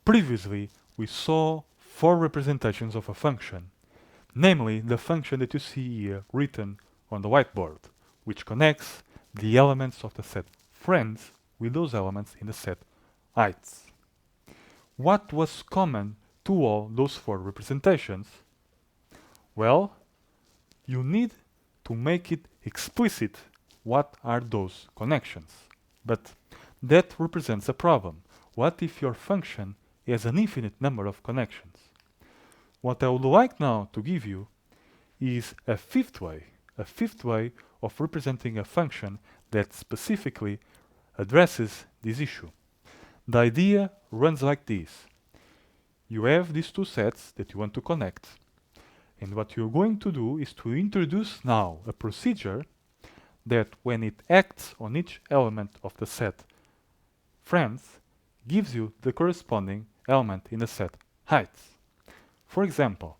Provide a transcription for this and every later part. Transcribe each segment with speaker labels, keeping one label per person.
Speaker 1: Previously, we saw four representations of a function, namely the function that you see here written on the whiteboard, which connects the elements of the set friends with those elements in the set heights. What was common to all those four representations? Well, you need to make it explicit what are those connections. But that represents a problem. What if your function has an infinite number of connections? What I would like now to give you is a fifth way of representing a function that specifically addresses this issue. The idea runs like this. You have these two sets that you want to connect, and what you're going to do is to introduce now a procedure that when it acts on each element of the set friends, gives you the corresponding element in the set heights. For example,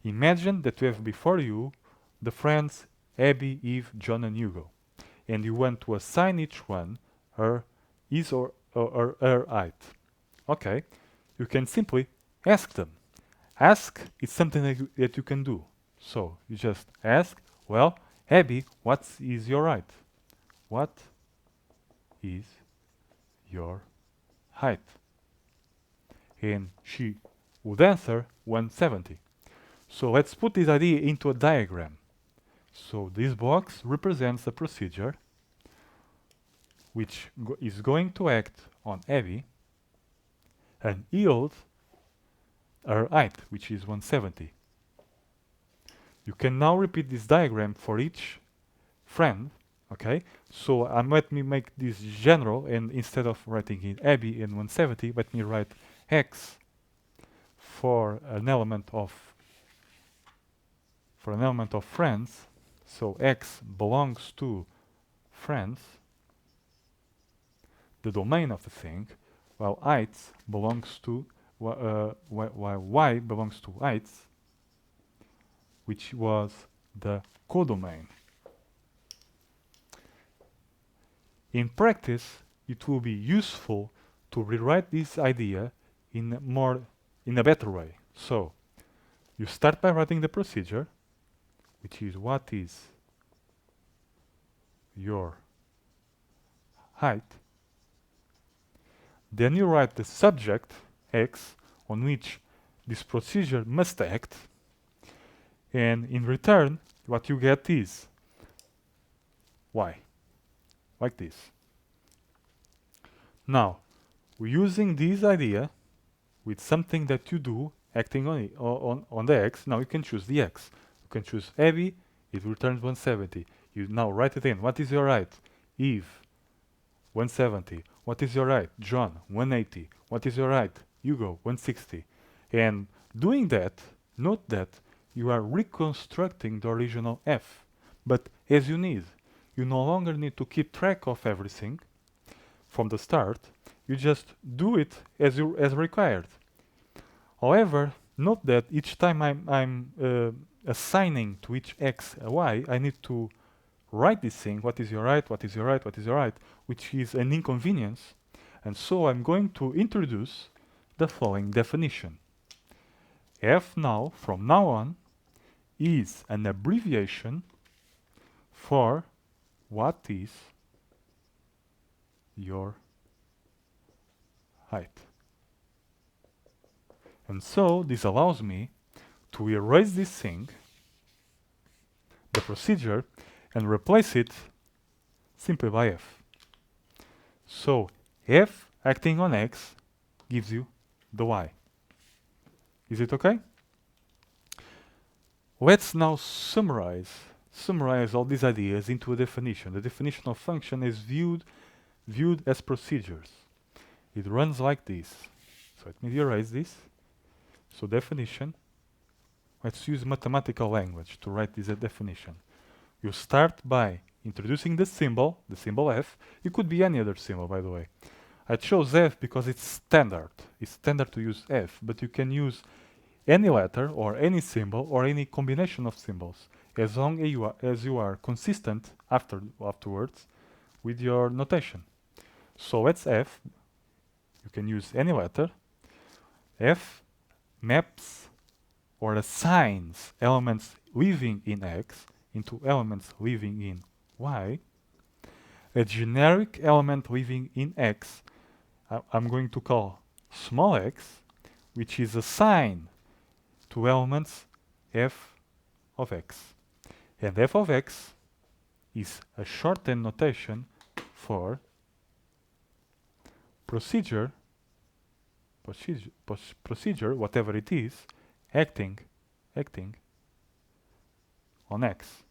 Speaker 1: imagine that you have before you the friends Abby, Eve, John, and Hugo, and you want to assign each one his or her height. Okay, you can simply ask them. Ask is something that you can do. So you just ask, well, Abby, what is your height? What is your height? And she would answer 170. So let's put this idea into a diagram. So this box represents a procedure which is going to act on Abby and yield her height, which is 170. You can now repeat this diagram for each friend. Okay, so let me make this general, and instead of writing in Abby and 170, let me write X for an element of friends. So X belongs to friends, the domain of the thing, while heights belongs to while Y belongs to heights, which was the codomain. In practice, it will be useful to rewrite this idea in a better way. So you start by writing the procedure, which is what is your height. Then you write the subject, X, on which this procedure must act. And in return, what you get is Y, like this. Now, we're using this idea with something that you do acting on the X. Now you can choose the X. You can choose Abby, it returns 170. You now write it in. What is your height? Eve, 170. What is your height? John, 180. What is your height? Hugo, 160. And doing that, note that you are reconstructing the original F. But as you need, you no longer need to keep track of everything from the start. You just do it as required. However, note that each time I'm assigning to each X a Y, I need to write this thing, what is your height, what is your height, what is your height, which is an inconvenience. And so I'm going to introduce the following definition. F now, from now on, is an abbreviation for what is your height. And so this allows me to erase this thing, the procedure, and replace it simply by F. So F acting on X gives you the Y. Is it okay? Let's now summarize all these ideas into a definition. The definition of function is viewed as procedures. It runs like this. So let me erase this. So definition. Let's use mathematical language to write this definition. You start by introducing the symbol F. It could be any other symbol, by the way. I chose F because it's standard. It's standard to use F, but you can use any letter or any symbol or any combination of symbols as long as you are consistent afterwards with your notation. So let's F. You can use any letter. f maps or assigns elements living in X into elements living in Y, a generic element living in X, I'm going to call small x, which is assigned to elements f of x. And f of x is a shorthand notation for procedure, whatever it is, acting on x.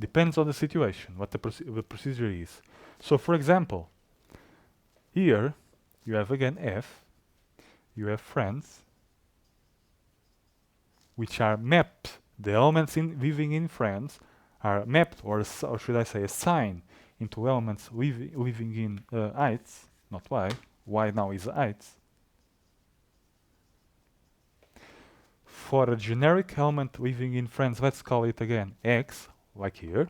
Speaker 1: Depends on the situation, what the procedure is. So for example, here you have again f, you have friends, which are mapped. The elements living in friends are mapped, or should I say assigned, into elements living in heights, not y. Y now is heights. For a generic element living in friends, let's call it again x, like here.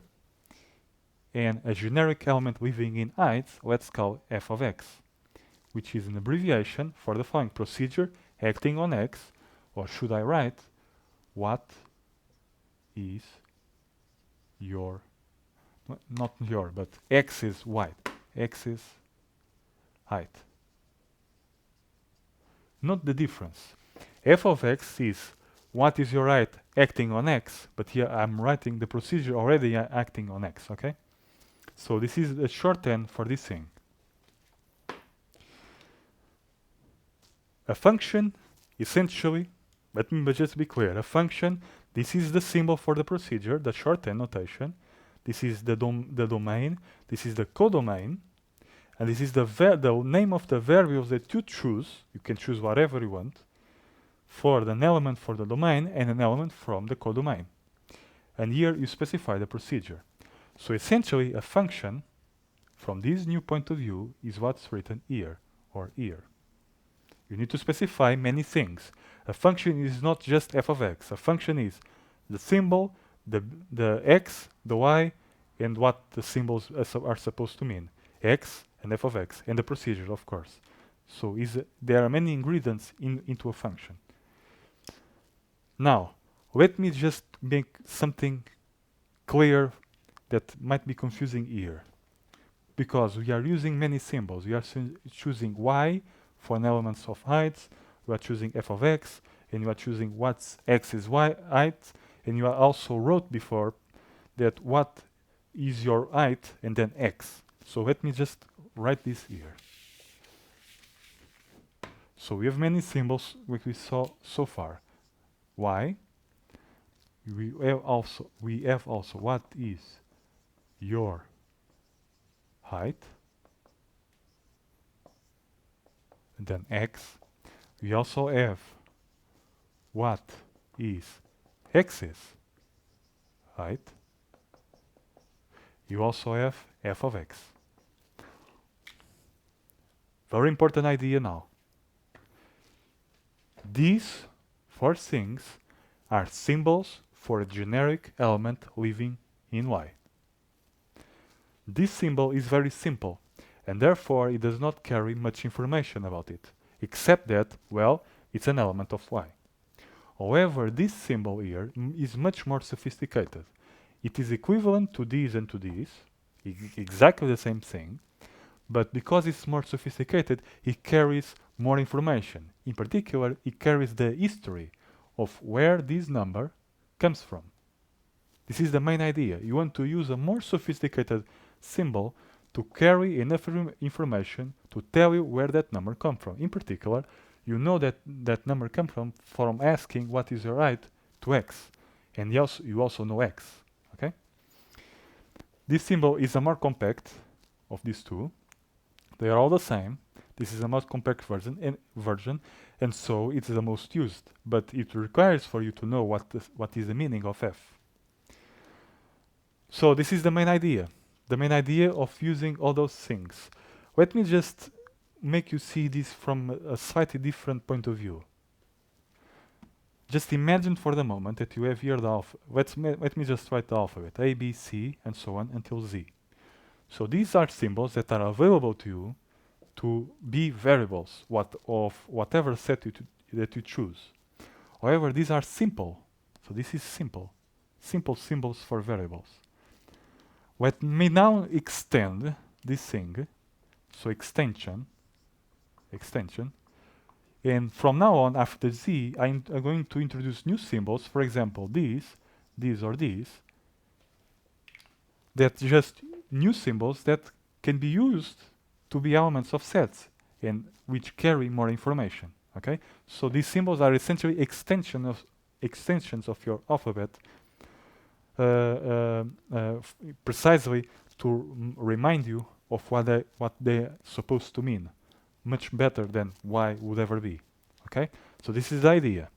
Speaker 1: And a generic element living in heights, let's call f of x, which is an abbreviation for the following procedure acting on x, or should I write what is your, not your, but x is height, x is height. Note the difference. F of x is what is your height acting on x, but here I'm writing the procedure already acting on x, okay? So this is a shorthand for this thing. A function, essentially, let me just be clear, a function, this is the symbol for the procedure, the shorthand notation. This is the domain, this is the codomain, and this is the name of the variables that you choose. You can choose whatever you want for an element for the domain and an element from the codomain. And here you specify the procedure. So essentially, a function, from this new point of view, is what's written here, or here. You need to specify many things. A function is not just f of x. A function is the symbol, the x, the y, and what the symbols are supposed to mean. X and f of x, and the procedure, of course. So there are many ingredients into a function. Now, let me just make something clear that might be confusing here. Because we are using many symbols. We are choosing y for an elements of heights, you are choosing f of x, and you are choosing what's x is y height, and you are also wrote before that what is your height and then x. So let me just write this here. So we have many symbols which we saw so far. Y. We have also what is your height, and then x. We also have what is x's height. You also have f of x. Very important idea now. These four things are symbols for a generic element living in Y. This symbol is very simple, and therefore it does not carry much information about it, except that, well, it's an element of Y. However, this symbol here is much more sophisticated. It is equivalent to this and to this, exactly the same thing, but because it's more sophisticated, it carries more information. In particular, it carries the history of where this number comes from. This is the main idea. You want to use a more sophisticated symbol to carry enough information to tell you where that number comes from. In particular, you know that that number comes from asking what is your height to x, and you also know x. Okay. This symbol is a more compact of these two. They are all the same. This is a more compact version, and so it's the most used. But it requires for you to know what is the meaning of f. So this is the main idea. The main idea of using all those things. Let me just make you see this from a slightly different point of view. Just imagine for the moment that you have here the alphabet. Let me just write the alphabet. A, B, C, and so on until Z. So these are symbols that are available to you to be variables of whatever set that you choose. However, these are simple. So this is simple. Simple symbols for variables. Let me now extend this thing. So extension. And from now on, after z, I'm going to introduce new symbols. For example, these, or these. That just new symbols that can be used to be elements of sets and which carry more information. Okay, so these symbols are essentially extensions of your alphabet, precisely to remind you of what they're supposed to mean, much better than y would ever be. Okay, so this is the idea.